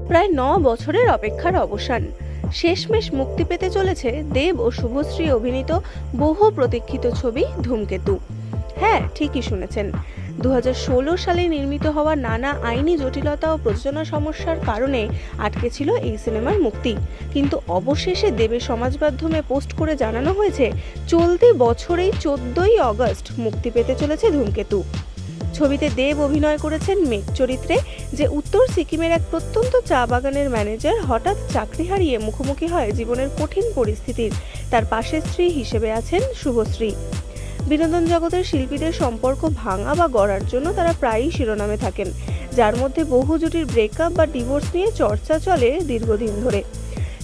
প্রায় ৯ বছরের অপেক্ষার অবসান। শেষমেশ মুক্তি পেতে চলেছে দেব ও শুভশ্রী অভিনীত বহু প্রতীক্ষিত ছবি ধূমকেতু। হ্যাঁ, ঠিকই শুনেছেন। 2016 সালে নির্মিত হওয়া নানা আইনি জটিলতা ও প্রযোজনা সমস্যার কারণে আটকে ছিল এই সিনেমার মুক্তি। কিন্তু অবশেষে দেবের সমাজ মাধ্যমে পোস্ট করে জানানো হয়েছে চলতি বছরেই 14ই আগস্ট মুক্তি পেতে চলেছে ধূমকেতু। ছবিতে দেব অভিনয় করেছেন মেঘ চরিত্রে, যে উত্তর সিকিমের এক প্রত্যন্ত চা বাগানের ম্যানেজার হঠাৎ চাকরি হারিয়ে মুখোমুখি হয় জীবনের কঠিন পরিস্থিতির। তার পাশে স্ত্রী হিসেবে আছেন শুভশ্রী। বিনোদন জগতের শিল্পীদের সম্পর্ক ভাঙা বা গড়ার জন্য তারা প্রায়ই শিরোনামে থাকেন, যার মধ্যে বহু জুটির ব্রেকআপ বা ডিভোর্স নিয়ে চর্চা চলে দীর্ঘদিন ধরে।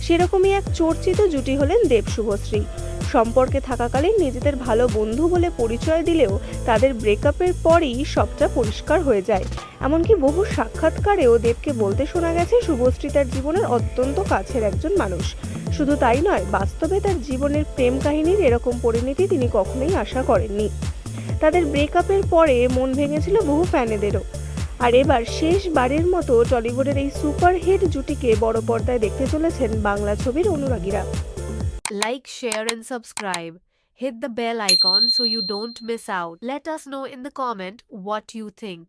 সেরকমই এক চর্চিত জুটি হলেন দেব শুভশ্রী। সম্পর্কে থাকাকালীন নিজেদের ভালো বন্ধু বলে পরিচয় দিলেও তাদের ব্রেকআপের পরই সবটা পরিষ্কার হয়ে যায়। এমনকি বহু সাক্ষাৎকারেও দেবকে বলতে শোনা গেছে শুভশ্রী তার জীবনের অত্যন্ত কাছের একজন মানুষ। শুধু তাই নয়, বাস্তবে তার জীবনের প্রেম কাহিনীর এরকম পরিণতি তিনি কখনোই আশা করেননি। তাদের ব্রেকআপের পরে মন ভেঙেছিল বহু ফ্যানেদেরও। আর এবার শেষবারের মতো টলিউডের এই সুপারহিট জুটিকে বড় পর্দায় দেখতে চলেছেন বাংলা ছবির অনুরাগীরা। Like, share, and subscribe. Hit the bell icon so you don't miss out. Let us know in the comment what you think.